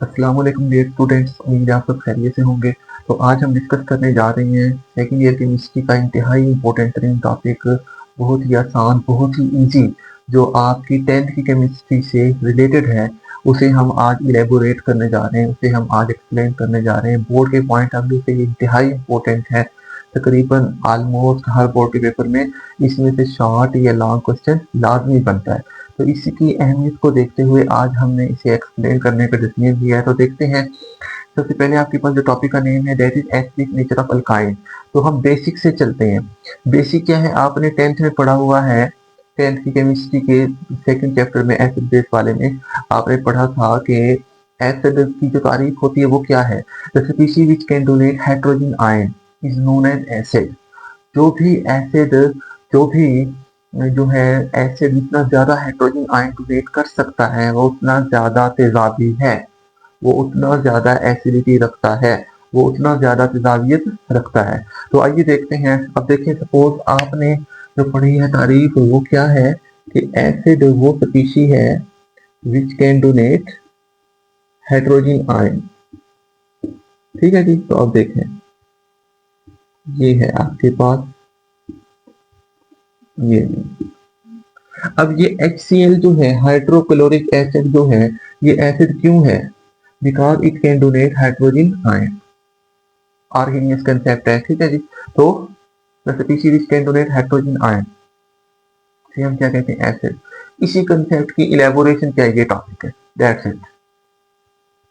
अस्सलाम वालेकुम dear students, उम्मीद है आप सब खैरियत से होंगे। तो आज हम डिस्कस करने जा रहे हैं सेकंड ईयर केमिस्ट्री का इंतहाई इंपॉर्टेंट तरीन टॉपिक, बहुत ही आसान, बहुत ही इजी, जो आपकी 10th की केमिस्ट्री से रिलेटेड है। उसे हम आज इलेबोरेट करने जा रहे हैं, उसे हम आज एक्सप्लेन करने जा रहे हैं। बोर्ड के पॉइंट ऑफ व्यू से ये इंतहाई इंपॉर्टेंट है। तकरीबन ऑलमोस्ट हर बोर्ड के पेपर में इसमें से शॉर्ट या लॉन्ग क्वेश्चन लाजमी बनता है। तो इसी की अहमियत को देखते हुए आज हमने इसे एक्सप्लेन करने का डिसीजन लिया है। तो देखते हैं। सबसे पहले आपके पास जो टॉपिक का नेम है that is acidic nature of alkyne. तो हम बेसिक से चलते हैं। बेसिक क्या है, आपने 10th में पढ़ा हुआ है। 10th की केमिस्ट्री के सेकंड चैप्टर में एसिड बेस वाले में आपने पढ़ा था कि एसिड की जो तारीफ होती है वो क्या है। The species which can donate hydrogen ion is known as acid. जो भी एसिड, जो भी जो है एसिड जितना ज्यादा हाइड्रोजन आयन डोनेट कर सकता है वो उतना ज्यादा तेजाबी है, वो उतना ज्यादा एसिडिटी रखता है, वो उतना ज्यादा तेजाबियत रखता है। तो आइए देखते हैं। अब देखिए, सपोज आपने जो पढ़ी है तारीफ वो क्या है कि एसिड वो स्पीशी है which can donate hydrogen ion. ठीक है जी। तो अब देखें, ये है आपके पास ये। अब ये HCl जो है, हाइड्रोक्लोरिक एसिड जो है, ये एसिड क्यों है? Because it can donate hydrogen ion. Arrhenius concept है, ठीक है जी। तो species can donate hydrogen ion से हम क्या कहते हैं? एसिड। इसी कंसेप्ट की इलेबोरेशन क्या है, ये टॉपिक है, दैट्स इट।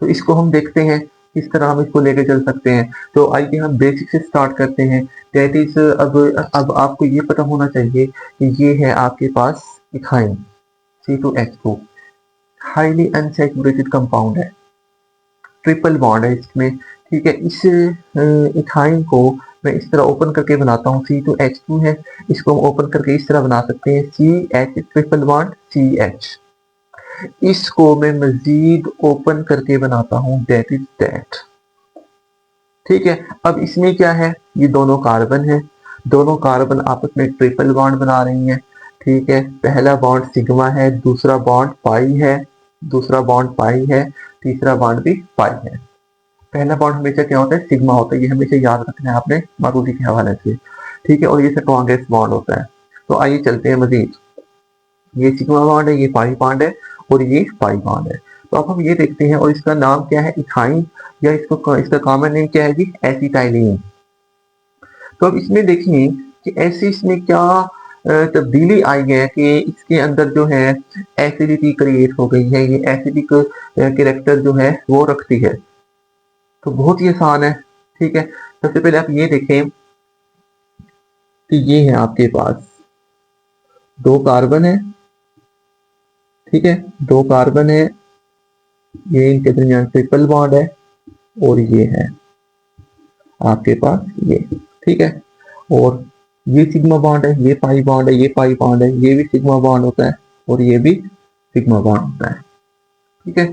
तो इसको हम देखते हैं किस तरह हम इसको लेके चल सकते हैं। तो आइए हम बेसिक से स्टार्ट करते हैं। दैट इज, अब आपको ये पता होना चाहिए कि ये है आपके पास ethyne C2H2, highly unsaturated compound है, ट्रिपल बॉन्ड है इसमें। ठीक है, इस इथाइन को मैं इस तरह ओपन करके बनाता हूँ। C2H2 है, इसको हम ओपन करके इस तरह बना सकते हैं CH ट्रिपल बॉन्ड CH। इसको मैं मजीद ओपन करके बनाता हूँ, दैट इज दैट। ठीक है, अब इसमें क्या है, ये दोनों कार्बन है, दोनों कार्बन आपस में ट्रिपल बॉन्ड बना रही हैं। ठीक है, पहला बॉन्ड सिग्मा है, दूसरा बॉन्ड पाई है, दूसरा बॉन्ड पाई है, तीसरा बॉन्ड भी पाई है। पहला बॉन्ड हमेशा क्या होता है? सिग्मा होता है, ये हमेशा याद रखना है आपने मारुति के हवाले से। ठीक है, और ये स्ट्रॉन्गेस्ट बॉन्ड होता है। तो आइए चलते हैं मजीद। ये सिग्मा बॉन्ड है, ये पाई बॉन्ड है, और ये पाई बॉन्ड है। तो अब हम ये देखते हैं, और इसका नाम क्या है? इथाइन, या इसका कॉमन नेम क्या है जी? एसिटाइलिन। तो अब इसमें देखिए कि ऐसी इसमें क्या तब्दीली आई है कि इसके अंदर जो है एसिडिटी क्रिएट हो गई है, ये एसिडिक कैरेक्टर जो है वो रखती है। तो बहुत ही आसान है। ठीक है, सबसे पहले आप ये देखें कि ये है आपके पास दो कार्बन है। ठीक है, दो कार्बन है, ये इनके दरमियान ट्रिपल बॉन्ड है, और ये है आपके पास ये। ठीक है, और ये सिग्मा बॉन्ड है, ये पाई बॉन्ड है, ये पाई बॉन्ड है, ये भी सिग्मा बॉन्ड होता है, और ये भी सिग्मा बॉन्ड होता है। ठीक है,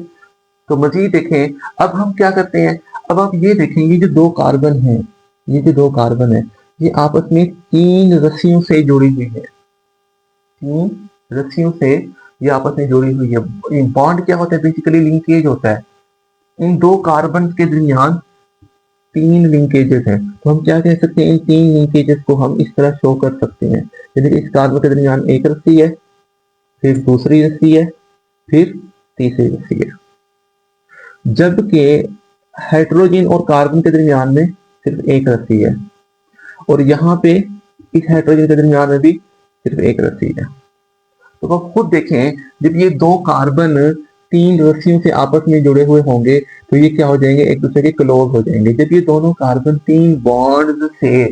तो मजीद देखें। अब हम क्या करते हैं, अब आप ये देखें, ये जो दो कार्बन है, ये जो दो कार्बन है, ये आपस में तीन रस्सियों से जुड़ी हुई है। तीन रस्सियों से ये आपस में जुड़ी हुई है। बॉन्ड क्या होता है? बेसिकली लिंकेज होता है। इन दो कार्बन के दरमियान तीन लिंकेजेस हैं। तो हम क्या कह सकते हैं? इन तीन लिंकेजेस को हम इस तरह शो कर सकते हैं। यदि इस कार्बन के दरमियान एक रस्सी है, फिर दूसरी रस्सी है, फिर तीसरी रस्सी है। जबकि हाइड्रोजन और कार्बन के दरमियान में सिर्फ एक रस्सी है, और यहाँ पे इस हाइड्रोजन के दरमियान में भी सिर्फ एक रस्सी है। तो आप खुद देखें, जब ये दो कार्बन तीन रस्सियों से आपस में जुड़े हुए होंगे तो ये क्या हो जाएंगे? एक दूसरे के क्लोज हो जाएंगे। जब ये दोनों कार्बन तीन बॉन्ड से,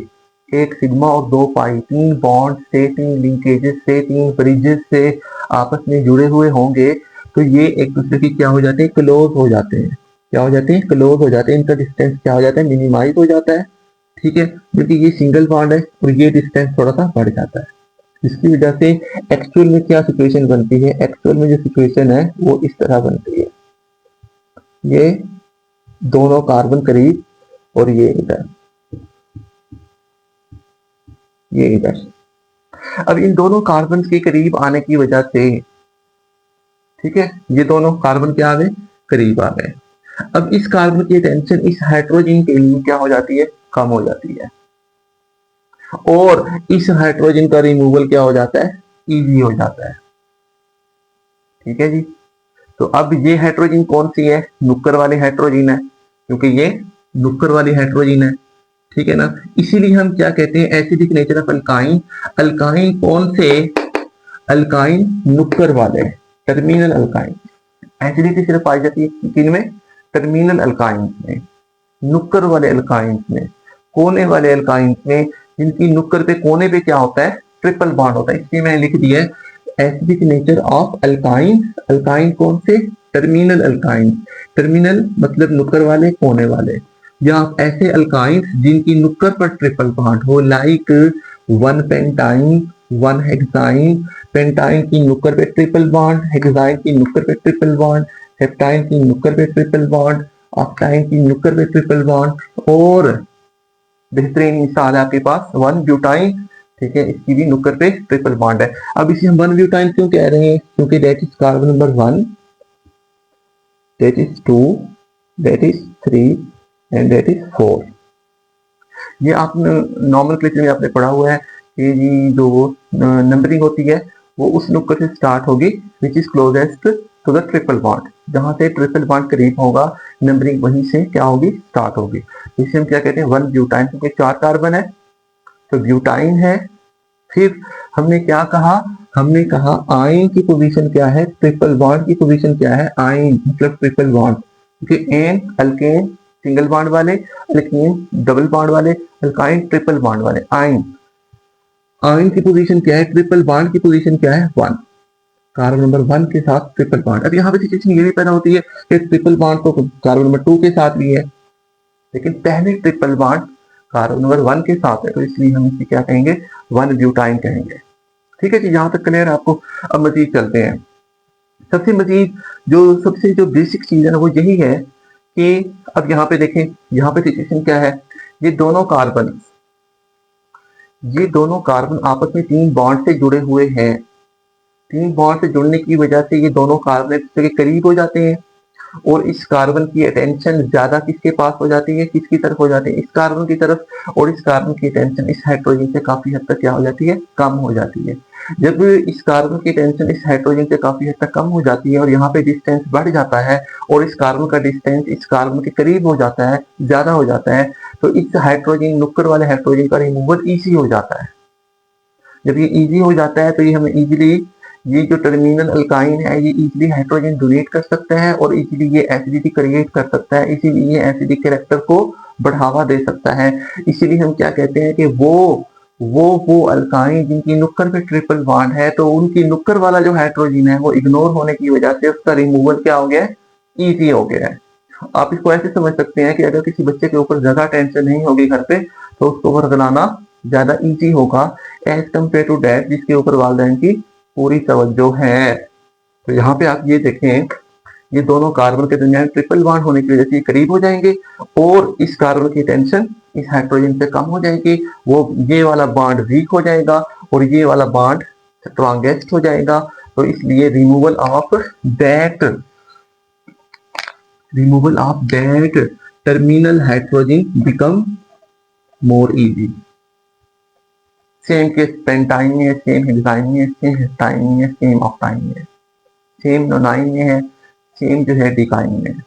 एक सिग्मा और दो पाई, तीन बॉन्ड से, तीन लिंकेजेस से, तीन ब्रिजेस से आपस में जुड़े हुए होंगे तो ये एक दूसरे की क्या हो जाते हैं? क्लोज हो जाते हैं। क्या हो जाते हैं? क्लोज हो जाते हैं। इनका डिस्टेंस क्या हो जाता है? मिनिमाइज हो जाता है। ठीक है, क्योंकि ये सिंगल बॉन्ड है और ये डिस्टेंस थोड़ा सा बढ़ जाता है। जिसकी वजह से एक्चुअल में क्या सिचुएशन बनती है? एक्चुअल में जो सिचुएशन है वो इस तरह बनती है, ये दोनों कार्बन करीब, और ये इधर, ये इधर। अब इन दोनों कार्बन के करीब आने की वजह से, ठीक है, ये दोनों कार्बन क्या आ गए? करीब आ गए। अब इस कार्बन की टेंशन इस हाइड्रोजन के लिए क्या हो जाती है, कम हो जाती है, और इस हाइड्रोजन का रिमूवल क्या हो जाता है, इजी हो जाता है। ठीक है जी। तो अब ये हाइड्रोजन कौन सी है, नुक्कर वाली हाइड्रोजन है, क्योंकि ये नुक्कर वाली हाइड्रोजन है। ठीक है ना, इसीलिए हम क्या कहते हैं, acidic nature of alkyne. Alkyne कौन से, अल्काइन नुक्कर वाले, टर्मिनल अल्काइन। एसिडिटी सिर्फ पाई जाती है किन में, टर्मिनल अल्काइन में, नुक्कर वाले अल्काइन में, कोने वाले अल्काइन में, जिनकी नुक्कर पे कोने पे क्या होता है, ट्रिपल बॉन्ड होता है। इसलिए मैंने लिख दिया है acidic nature of alkyne. Alkyne कौन से, टर्मिनल अल्काइन। टर्मिनल मतलब नुक्कर वाले, कोने वाले, या ऐसे अल्काइन जिनकी नुक्कर पर ट्रिपल बॉन्ड हो, लाइक 1 पेंटाइन 1 हेक्साइन। पेंटाइन की नुक्कर पे ट्रिपल बॉन्ड, हेक्साइन की नुक्कर पे ट्रिपल बॉन्ड, हेप्टाइन की नुक्कर पे ट्रिपल बॉन्ड, ऑक्टाइन की नुक्कर पे ट्रिपल बॉन्ड, और बेहतरीन मिसाल है आपके पास 1 ब्यूटाइन। ठीक है, इसकी भी नुक्कर पे ट्रिपल बॉन्ड है। अब इसे हम 1 ब्यूटाइन क्यों कह रहे हैं, क्योंकि that is carbon number 1, that is 2, that is 3 and that is 4। ये आपने नॉर्मल क्लेचर में आपने पढ़ा हुआ है कि जी जो नंबरिंग होती है वो उस नुक्कर से स्टार्ट होगी which is closest to the triple bond. जहां से ट्रिपल बॉन्ड करीब होगा नंबरिंग वहीं से क्या होगी, स्टार्ट होगी। इसे हम क्या कहते हैं, 1 ब्यूटाइन, क्योंकि 4 कार्बन है तो ब्यूटाइन है। फिर हमने क्या कहा, हमने कहा आयन की पोजीशन क्या है, ट्रिपल बॉन्ड की पोजीशन क्या है, आयन मतलब ट्रिपल बॉन्ड, क्योंकि एन अल्केन सिंगल बॉन्ड वाले, अल्कीन डबल बॉन्ड वाले, अल्काइन ट्रिपल बॉन्ड वाले। आयन, आयन की पोजीशन क्या है, ट्रिपल बॉन्ड की पोजीशन क्या है, 1, कार्बन नंबर 1 के साथ ट्रिपल बॉन्ड। अब यहाँ पे सिचुएशन ये भी पैदा होती है कि ट्रिपल बॉन्ड तो कार्बन नंबर 2 के साथ भी है, लेकिन पहले ट्रिपल बॉन्ड कार्बन नंबर 1 के साथ है, तो इसलिए हम इसे क्या कहेंगे, 1 ब्यूटाइन कहेंगे। ठीक है जी, यहाँ तक क्लियर है आपको। अब मजीद चलते हैं। सबसे मजीद जो बेसिक चीज है ना वो यही है कि अब यहाँ पे देखें, यहाँ पे सिचुएशन क्या है, ये दोनों कार्बन आपस में 3 बॉन्ड से जुड़े हुए हैं। 3 बॉन्ड से जुड़ने की वजह से ये दोनों कार्बन एक दूसरे के करीब हो जाते हैं, और इस कार्बन की अटेंशन ज्यादा किसके पास हो जाती है, किसकी तरफ हो जाती है, इस कार्बन की तरफ, और इस कार्बन की अटेंशन इस हाइड्रोजन से काफी हद तक क्या हो जाती है, कम हो जाती है। जब इस कार्बन की टेंशन इस हाइड्रोजन से काफी हद तक कम हो जाती है और यहाँ पे डिस्टेंस बढ़ जाता है, और इस कार्बन का डिस्टेंस इस कार्बन के करीब हो जाता है, ज्यादा हो जाता है, तो इस हाइड्रोजन नुक्कर वाले हाइड्रोजन का रिमूवल इजी हो जाता है। जब ये इजी हो जाता है तो ये हमें इजीली, ये जो टर्मिनल अल्काइन है ये इजीली हाइड्रोजन डोनेट कर सकता है, और इजीली ये एसिडिटी क्रिएट कर सकता है, इसीलिए ये एसिडिक कैरेक्टर को बढ़ावा दे सकता है। इसीलिए हम क्या कहते हैं कि वो अल्काइन जिनकी नुक्कर पे ट्रिपल बॉन्ड है, तो उनकी नुक्कर वाला जो हाइड्रोजन है वो इग्नोर होने की वजह से उसका रिमूवल क्या हो गया है, ईजी हो गया है। आप इसको ऐसे समझ सकते हैं कि अगर किसी बच्चे के ऊपर ज्यादा टेंशन नहीं होगी घर पे, तो उसको वर्गलाना ज्यादा ईजी होगा एज कम्पेयर टू डैड जिसके ऊपर वालिदैन की पूरी तवज्जो है। तो यहाँ पे आप ये देखें, ये दोनों कार्बन के दरमियान ट्रिपल बॉन्ड होने की वजह से करीब हो जाएंगे, और इस कार्बन की टेंशन इस हाइड्रोजन से कम हो जाएगी, वो ये वाला बॉन्ड वीक हो जाएगा और ये वाला बॉन्ड स्ट्रॉन्गेस्ट हो जाएगा। तो इसलिए removal of that terminal hydrogen become more easy. Same case pentyne में है, सेम हेक्साइन में है, सेम हेप्टाइन में है, सेम ऑक्टाइन में है, सेम नोनाइन में है, सेम जो है डिकाइन में है।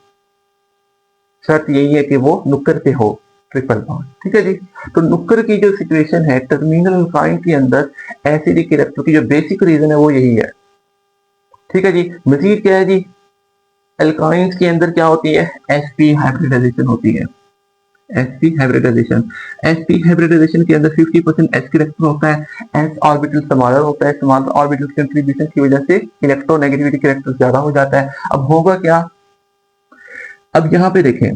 शर्त यही है कि वो नुक्कर पे हो ट्रिपल बॉन्ड। ठीक है जी। तो नुक्कर की जो सिचुएशन है टर्मिनल अल्काइन के अंदर एसिडिक कैरेक्टर की जो बेसिक रीजन है वो यही है। ठीक है जी। मजीद क्या है जी, अल्काइंस के अंदर क्या होती है, sp हाइब्रिडाइजेशन होती है। sp हाइब्रिडाइजेशन के अंदर 50% s कैरेक्टर होता है, s ऑर्बिटल स्मॉलर होता है, स्मॉलर ऑर्बिटल कंट्रीब्यूशन की वजह से इलेक्ट्रोनेगेटिविटी कैरेक्टर ज्यादा हो जाता है। अब होगा क्या, अब यहाँ पे देखें,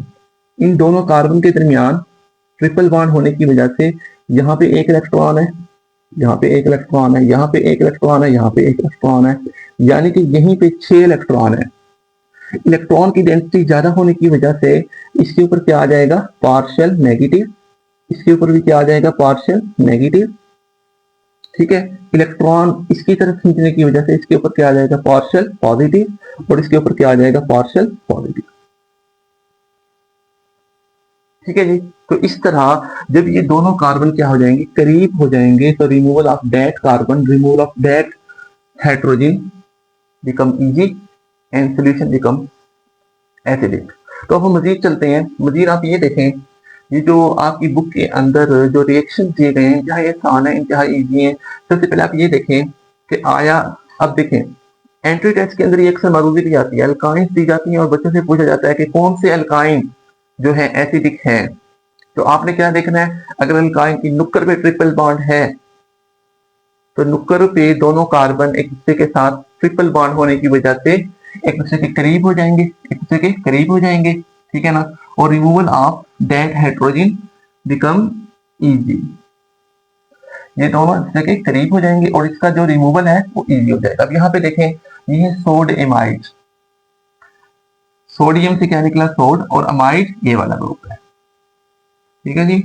इन दोनों कार्बन के दरमियान ट्रिपल बॉन्ड होने की वजह से यहाँ पे एक इलेक्ट्रॉन है, यहाँ पे एक इलेक्ट्रॉन है, यहाँ पे एक इलेक्ट्रॉन है, यहाँ पे एक इलेक्ट्रॉन है, यानी कि यहीं पे 6 इलेक्ट्रॉन है। इलेक्ट्रॉन की डेंसिटी ज्यादा होने की वजह से इसके ऊपर क्या आ जाएगा, पार्शियल नेगेटिव, इसके ऊपर भी क्या आ जाएगा, पार्शियल नेगेटिव। ठीक है, इलेक्ट्रॉन इसकी तरफ खींचने की वजह से इसके ऊपर क्या आ जाएगा, पार्शियल पॉजिटिव, और इसके ऊपर क्या आ जाएगा, पार्शियल पॉजिटिव। ठीक है जी। तो इस तरह जब ये दोनों कार्बन क्या हो जाएंगे, करीब हो जाएंगे, तो removal of that carbon, removal of that hydrogen become easy and solution become acidic. तो अब हम मजीद चलते हैं। मजीद आप ये देखें, ये जो आपकी बुक के अंदर जो रिएक्शन दिए गए हैं, इंतहा आसान है, इंतहा ईजी है। सबसे पहले आप ये देखें कि आया, अब देखें एंट्री टेस्ट के अंदर ये अक्सर मारूफी दी जाती है, अल्काइंस दी जाती है और बच्चों से पूछा जाता है कि कौन से अल्काइन जो है एसिडिक है। तो आपने क्या देखना है, अगर अल्काइन की नुक्कर पे ट्रिपल बॉन्ड है तो नुक्कर पे दोनों कार्बन एक दूसरे के साथ ट्रिपल बॉन्ड होने की वजह से एक दूसरे के करीब हो जाएंगे, एक दूसरे के करीब हो जाएंगे, ठीक है ना। और removal of that hydrogen become easy, ये दोनों एक दूसरे के करीब हो जाएंगे और इसका जो रिमूवल है वो इजी हो जाएगा। अब यहाँ पे देखें, ये है सोड एमाइड, सोडियम से क्या निकला सोड, और अमाइड ये वाला ग्रुप है, ठीक है जी।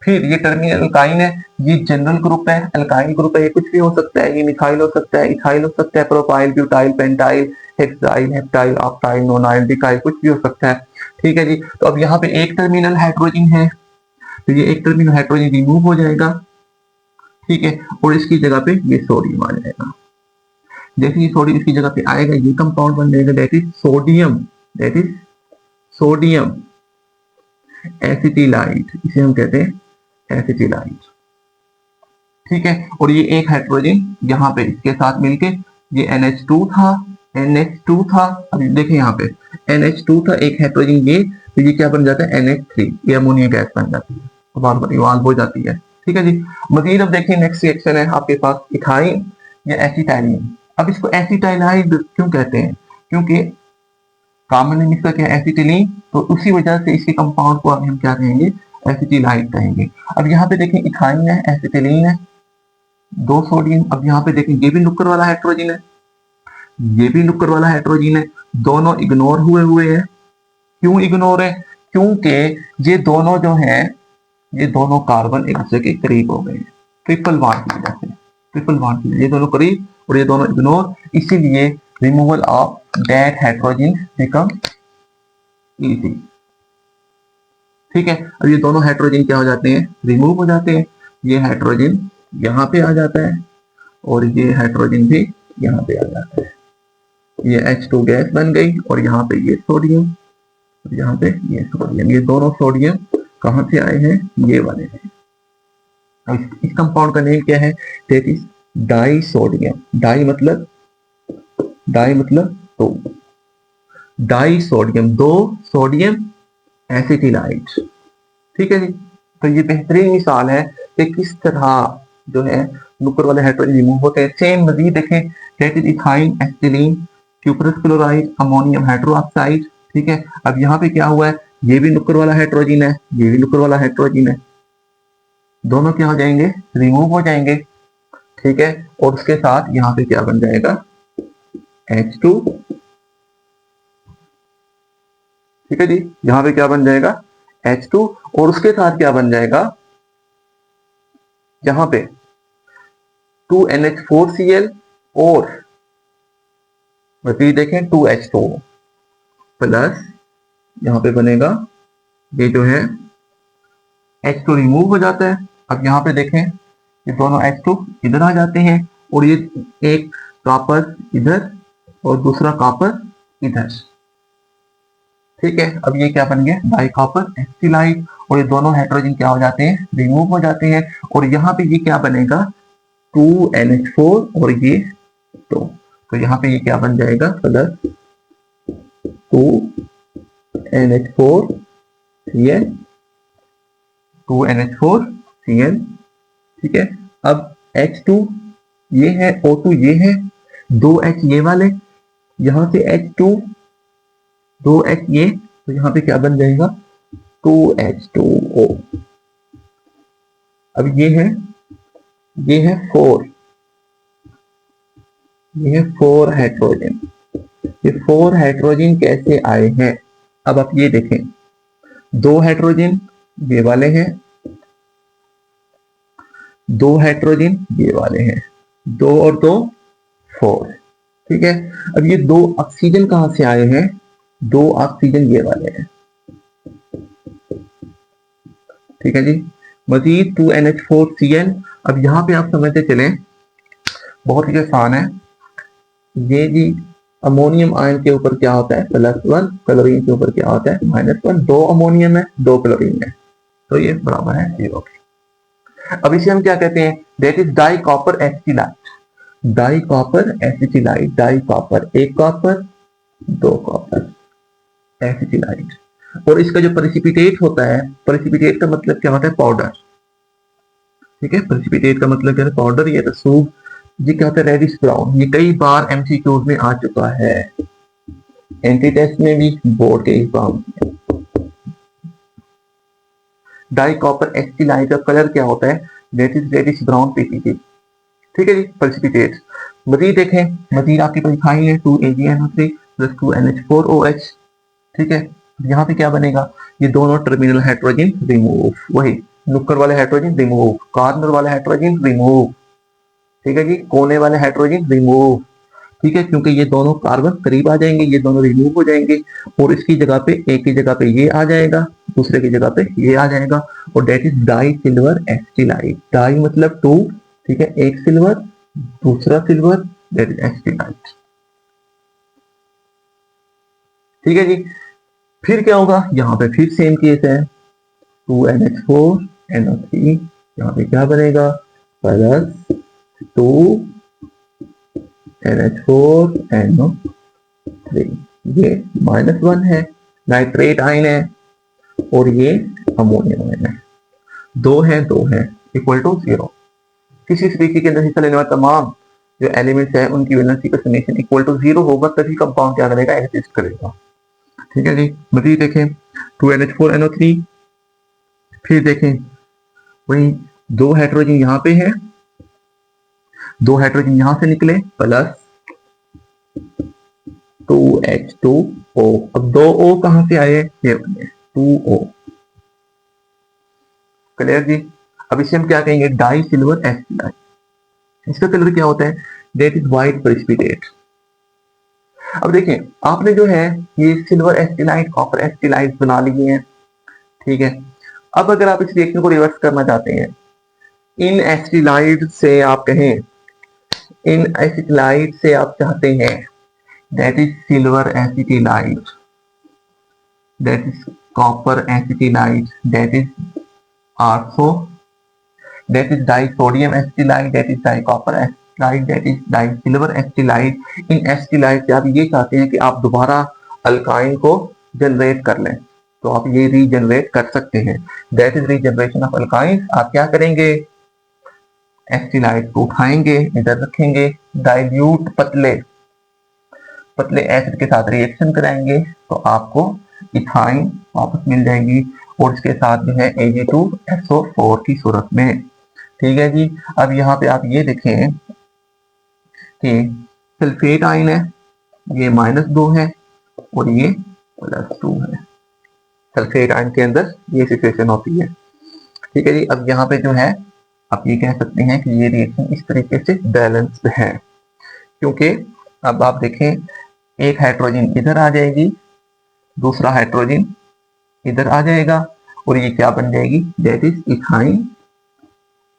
फिर ये टर्मिनल अल्काइन है, ये जनरल ग्रुप है, अल्काइन ग्रुप है, ये कुछ भी हो सकता है, ये मिथाइल हो सकता है, इथाइल हो सकता है, propyl, butyl, pentyl, hexyl, heptyl, octyl, nonyl, decyl, कुछ भी हो सकता है, ठीक है जी। तो अब यहाँ पे एक टर्मिनल हाइड्रोजन है, तो ये एक टर्मिनल हाइड्रोजन रिमूव हो जाएगा, ठीक है, और इसकी जगह पे ये सोडियम आ जाएगा। जैसे ये सोडियम इसकी जगह पे आएगा, ये कंपाउंड बन जाएगा, that is sodium, that is sodium acetylide, इसे हम कहते हैं एसिटिलाइट, ठीक है। और ये एक हाइड्रोजन यहाँ पे इसके साथ मिलके, ये NH2 था, NH2 था, अब देखें यहाँ पे NH2 था, एक हाइड्रोजन ये, तो ये क्या बन जाता है NH3, ये अमोनिया गैस बन जाती है, तो बार बार इवाल्व हो जाती है, ठीक है जी। मजीद अब देखिए नेक्स्ट रिएक्शन है आपके पास इथाइन या एसिटाइलिन। अब इसको एसिटाइलाइड क्यों कहते हैं, क्योंकि कॉमन नेम इसका क्या है एसिटिलीन, तो उसी वजह से इसके कंपाउंड को हम क्या कहेंगे, एसिटिलाइड कहेंगे। अब यहाँ पे देखें इथाइन है, एसिटिलीन है, दो सोडियम। अब यहाँ पे देखें ये भी नुक्कर वाला हाइड्रोजन है, ये भी नुक्कर वाला हाइड्रोजन है, दोनों इग्नोर हुए हुए हैं। क्यों इग्नोर है, क्योंकि ये दोनों जो हैं, ये दोनों कार्बन एक दूसरे के करीब हो गए हैं, ट्रिपल बॉन्ड की वजह से, ट्रिपल बॉन्ड की वजह से ये दोनों करीब और ये दोनों इग्नोर, इसीलिए removal of that hydrogen become easy, ठीक है। अब ये दोनों हाइड्रोजन क्या हो जाते हैं, रिमूव हो जाते हैं, ये हाइड्रोजन यहाँ पे आ जाता है और ये हाइड्रोजन भी यहाँ पे आ जाता है, ये H2 गैस बन गई और यहाँ पे ये सोडियम और यहाँ पे ये सोडियम, ये दोनों सोडियम कहाँ से आए हैं, ये वाले हैं। इस कंपाउंड का नेम क्या है, that is di sodium, di मतलब दो, डाई सोडियम, दो सोडियम एसिटिलाइड, ठीक है जी। तो ये बेहतरीन मिसाल है कि किस तरह जो है नुक्कर वाले हाइड्रोजन रिमूव होते हैं। सेम मजीद देखें, that is ethyne, acetylene, cuprous chloride, ammonium hydroxide, ठीक है। अब यहाँ पे क्या हुआ है, ये भी नुक्कर वाला हाइड्रोजन है, ये भी नुक्कर वाला हाइड्रोजन है, दोनों क्या हो जाएंगे, रिमूव हो जाएंगे, ठीक है। और उसके साथ यहाँ पे क्या बन जाएगा, H2, ठीक है जी। यहाँ पे क्या बन जाएगा H2 और उसके साथ क्या बन जाएगा, यहाँ पे 2NH4Cl और मजीद देखें 2H2 प्लस यहाँ पे बनेगा, ये जो है H2 रिमूव हो जाता है। अब यहाँ पे देखें ये दोनों H2 इधर आ जाते हैं और ये एक कॉपर इधर और दूसरा कॉपर इधर, ठीक है। अब ये क्या बन गया, डाई कॉपर एसिटिलाइड, और ये दोनों हाइड्रोजन क्या हो जाते हैं, रिमूव हो जाते हैं और यहाँ पे ये क्या बनेगा 2NH4 और ये 2, तो यहाँ पे ये क्या बन जाएगा प्लस 2NH4Cl, 2NH4Cl, ठीक है। अब H2 ये है, O2 ये है, 2H ये वाले, यहाँ से H2 2H ये, तो यहाँ पे क्या बन जाएगा 2H2O। अब ये है 4, ये है 4 हाइड्रोजन, ये 4 हाइड्रोजन कैसे आए हैं, अब आप ये देखें, 2 हाइड्रोजन ये वाले हैं, 2 हाइड्रोजन ये वाले हैं, 2 और 2 4, ठीक है। अब ये 2 ऑक्सीजन कहां से आए हैं, 2 ऑक्सीजन ये वाले हैं, ठीक है जी। मजीद 2NH4Cl। अब यहाँ पे आप समझते चलें, बहुत ही आसान है ये जी। अमोनियम आयन के ऊपर क्या होता है, +1, क्लोरीन के ऊपर क्या होता है, -1। दो अमोनियम है, दो क्लोरीन है, तो ये बराबर है 0 के। अब इसे हम क्या कहते हैं, that is di copper acetylide. Di copper acetylide, di copper, एक कॉपर दो कॉपर एसिटिलाइट। और इसका जो प्रेसिपिटेट होता है, प्रेसिपिटेट का मतलब क्या होता है, पाउडर। ठीक है, प्रेसिपिटेट का मतलब क्या है, पाउडर। ये रसूख, ये क्या होता है, रेडिश ब्राउन। ये कई बार एमसीक्यूज में आ चुका है, एंटी टेस्ट में भी, बोर्ड के एग्जाम में। डाई कॉपर एसिटिलाइट का कलर क्या होता है, that is reddish brown ppt. ठीक है जी, प्रेसिपिटेट। मजीद देखें, मजीद आपकी परीक्षाएं है 2AgNO3 + 2NH4OH। ठीक है, यहाँ पे क्या बनेगा, ये दोनों टर्मिनल हाइड्रोजन रिमूव, वही नुक्कड़ वाले हाइड्रोजन रिमूव, कॉर्नर वाले हाइड्रोजन रिमूव। ठीक है जी, कोने वाले हाइड्रोजन रिमूव। ठीक है, क्योंकि ये दोनों कार्बन करीब आ जाएंगे, ये दोनों रिमूव हो जाएंगे, और इसकी जगह पे, एक की जगह पे ये आ जाएगा, दूसरे की जगह पे ये आ जाएगा, और that is di silver acetylide. Di मतलब 2, ठीक है, एक सिल्वर दूसरा सिल्वर, डेट इज एसिटिलाइट। ठीक है जी। फिर क्या होगा, यहाँ पे फिर सेम केस है, 2NH4NO3, यहाँ पे क्या बनेगा, +2NH4NO3। ये -1 है, नाइट्रेट आयन है, और ये अमोनियम आयन है। दो है इक्वल टू 0। किसी स्पीशीज के अंदर हिस्सा लेने वाले तमाम जो एलिमेंट्स है उनकी वैलेंसी का समेशन इक्वल टू 0 होगा, तभी कंपाउंड क्या करेगा, एग्जिस्ट करेगा। ठीक है जी। मजीद देखें, 2NH4NO3। फिर देखें, वही दो हाइड्रोजन यहाँ पे है, दो हाइड्रोजन यहां से निकले, +2H2O। अब दो O कहां से आए, ये बने 2O। क्लियर जी। अब इसे हम क्या कहेंगे, डाई सिल्वर एसिटाइट। इसका कलर क्या होता है, डेट इज व्हाइट प्रेसिपिटेट। अब देखिए, आपने जो है ये सिल्वर एसिटाइट, कॉपर एसिटाइट बना लिए हैं। ठीक है, अब अगर आप इस रिएक्शन को रिवर्स करना चाहते हैं, इन एसिटाइट से आप कहें, इन एसिटाइट से आप चाहते हैं, that is silver acetylide, that is copper acetylide, that is ortho, that is di sodium acetylide, that is di copper acetylide, that is di silver acetylide. इन एसिटाइट से आप ये चाहते हैं कि आप दोबारा अल्काइन को जनरेट कर लें, तो आप ये रीजनरेट कर सकते हैं, that is regeneration of alkyne. आप क्या करेंगे, एसिटाइट को उठाएंगे, इधर रखेंगे, डाइल्यूट पतले पतले एसिड के साथ रिएक्शन कराएंगे, तो आपको इथाइन वापस मिल जाएगी, और इसके साथ जो है Ag2SO4 की सूरत में। ठीक है जी। अब यहाँ पे आप ये देखें कि सल्फेट आयन है, ये -2 है और ये +2 है। सल्फेट आयन के अंदर ये सिचुएशन होती है। ठीक है जी। अब यहाँ पे जो है आप ये कह सकते हैं कि ये रिएक्शन इस तरीके से बैलेंस्ड है, क्योंकि अब आप देखें, एक हाइड्रोजन इधर आ जाएगी, दूसरा हाइड्रोजन इधर आ जाएगा, और ये क्या बन जाएगी, दैट इज इथाइन।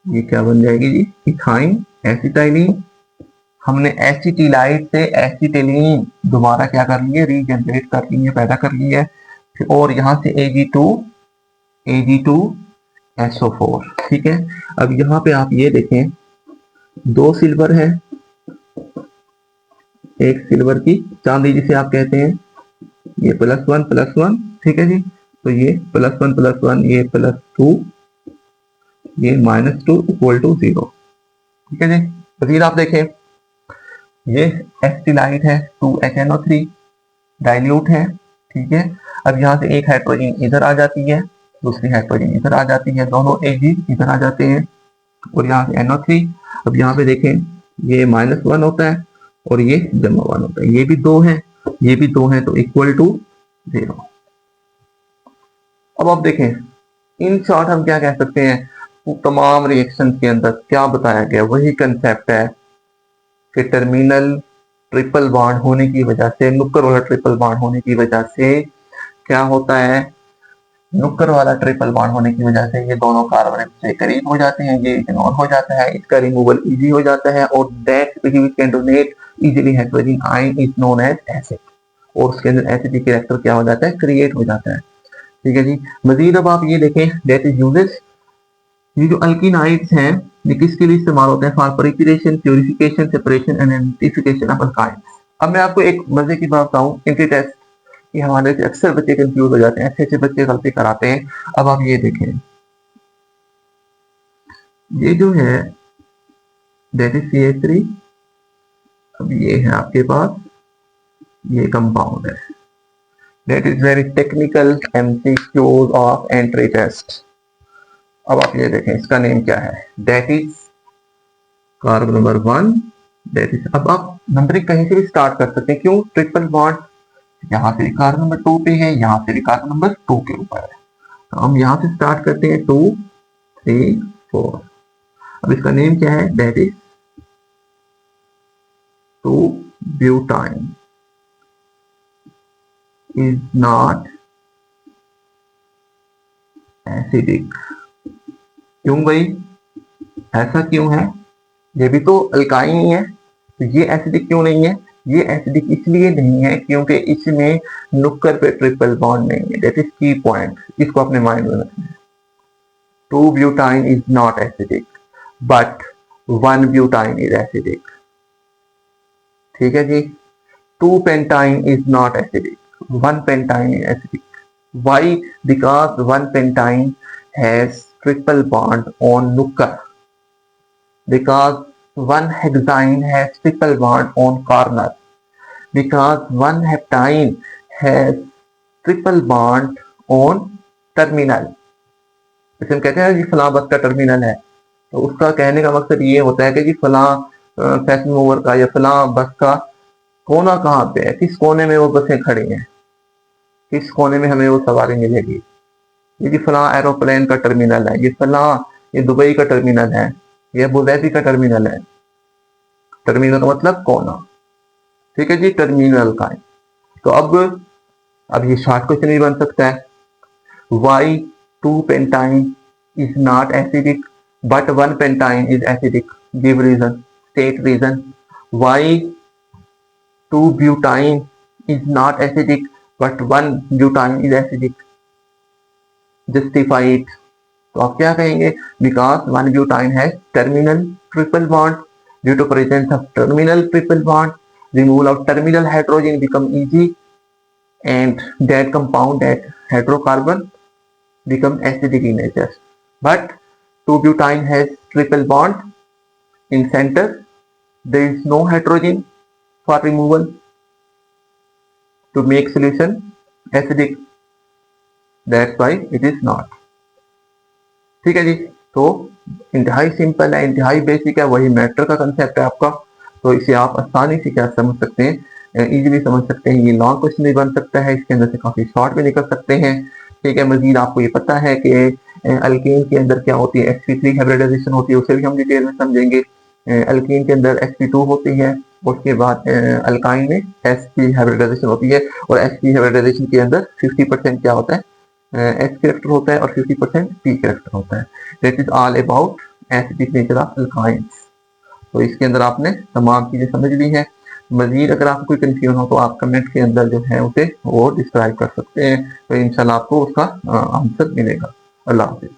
ये क्या बन जाएगी जी, इथाइन एसिटाइलिन। हमने एसिटिलाइट से एसिटिलीन दोबारा क्या कर लिए, रीजनरेट कर लिए, पैदा कर लिया है, और यहाँ से Ag2SO4। ठीक है। अब यहाँ पे आप ये देखें, दो सिल्वर है, एक सिल्वर की चांदी जिसे आप कहते हैं, ये +1 ठीक है जी। तो ये +1 ये +2, ये -2 इक्वल टू 0। ठीक है जी। फिर आप देखें, ये एसिटाइट है, 2HNO3 डाइल्यूट है। ठीक है। अब यहाँ से एक हाइड्रोजन इधर आ जाती है, दूसरी हाइड्रोजन इधर आ जाती है, दोनों Ag इधर आ जाते हैं, और यहाँ से NO3। अब यहाँ पे देखें, ये -1 होता है और ये -1 होता है, ये भी 2 है, ये भी 2 है, तो इक्वल टू 0। अब आप देखें, इन शॉर्ट हम क्या कह सकते हैं, तमाम रिएक्शन के अंदर क्या बताया गया, वही कंसेप्ट है कि टर्मिनल ट्रिपल बॉन्ड होने की वजह से, नुक्कड़ वाला ट्रिपल बॉन्ड होने की वजह से क्या होता है, नुक्कर वाला ट्रिपल बॉन्ड होने की वजह से ये दोनों कार्बन से करीब हो जाते हैं, ये इग्नोर हो जाता है, इसका रिमूवल इजी हो जाता है, और that which can donate easily hydrogen ion is known as acid, और उसके अंदर एसिडिक कैरेक्टर क्या हो जाता है, क्रिएट हो जाता है। ठीक है जी। मजीद अब आप ये देखें, दैट इज यूजेस, ये जो अल्कीनाइड्स हैं ये किसके लिए इस्तेमाल होते हैं, for preparation, purification, separation and identification of alkynes. अब मैं आपको एक मजे की बात बताऊं, इनके टेस्ट कि हमारे से अक्सर बच्चे कंफ्यूज हो जाते हैं, अच्छे अच्छे बच्चे गलती कराते हैं। अब आप ये देखें, ये जो है दैट इज CH3, अब ये है आपके पास, ये कंपाउंड है, that is very technical MCQs of entry test. अब आप ये देखें, इसका नेम क्या है, that is carbon number 1, that is, अब आप नंबरिंग कहीं से भी स्टार्ट कर सकते हैं, क्यों, ट्रिपल बॉन्ड यहाँ से कार्बन नंबर 2 पे है, यहाँ से भी कार्बन नंबर 2 के ऊपर है, तो हम यहाँ से स्टार्ट करते हैं 2 3 4। अब इसका नेम क्या है, that is 2 butyne is not acidic. क्यों भाई, ऐसा क्यों है, ये भी तो अल्काइन ही है, तो ये एसिडिक क्यों नहीं है, ये एसिडिक इसलिए नहीं है क्योंकि इसमें नुक्कर पे ट्रिपल बॉन्ड नहीं है, दैट इज की पॉइंट, इसको अपने माइंड में रखना है। 2 butyne is not acidic but 1 butyne is acidic. ठीक है जी। 2 pentyne is not acidic, 1 pentyne is acidic. Why? Because 1 pentyne has triple bond on nuclear. Because 1 hexyne has triple bond on corner. Because 1 heptine has triple bond on terminal. जैसे हम कहते हैं जी फलां बस का terminal है, तो उसका कहने का मकसद ये होता है कि जी फलां फैशन मूवर का या फलां बस का कोना कहाँ पे है, किस कोने में वो बसें खड़ी हैं, किस कोने में हमें वो सवारी मिलेगी। ये जी फलां एरोप्लेन का टर्मिनल है, ये फलां, ये दुबई का टर्मिनल है, ये अबुधाबी का टर्मिनल है। टर्मिनल का मतलब कोना। ठीक है जी, टर्मिनल का है। तो अब ये शॉर्ट क्वेश्चन भी बन सकता है, why 2 pentyne is not acidic but 1 pentyne is acidic, give reason, state reason. Why 2 butyne is not acidic but 1 butyne is acidic, justify it. तो आप क्या कहेंगे, बिकॉज 1 ब्यूटाइन है terminal triple bond, due to presence of terminal triple bond removal of terminal hydrogen become easy and that compound, that hydrocarbon become acidic in nature. But 2-butene has triple bond in center, there is no hydrogen for removal to make solution acidic, that's why it is not। ठीक है जी। तो इंतहाई simple है, इंतहाई basic है, वही matter का कंसेप्ट है आपका, तो इसे आप आसानी से क्या समझ सकते हैं, इजीली समझ सकते हैं। ये लॉन्ग क्वेश्चन भी बन सकता है, इसके अंदर से काफी शॉर्ट भी निकल सकते हैं। ठीक है, मजीद आपको ये पता है कि अल्केन के अंदर क्या होती है, sp3 हाइब्रिडाइजेशन होती है, उसे भी हम डिटेल में समझेंगे। अल्केन के अंदर sp2 होती है, उसके बाद अल्काइन में sp हाइब्रिडाइजेशन होती है, और sp हाइब्रिडाइजेशन के अंदर 50% क्या होता है, S कैरेक्टर होता है और 50% P कैरेक्टर होता है। That is all about acidic nature of alkynes. तो इसके अंदर आपने तमाम चीजें समझ ली हैं। मजीद अगर आपको कोई कंफ्यूजन हो तो आप कमेंट के अंदर जो है उसे वो डिस्क्राइब कर सकते हैं, तो इंशाल्लाह आपको उसका आंसर मिलेगा। अल्लाह हाफिज़।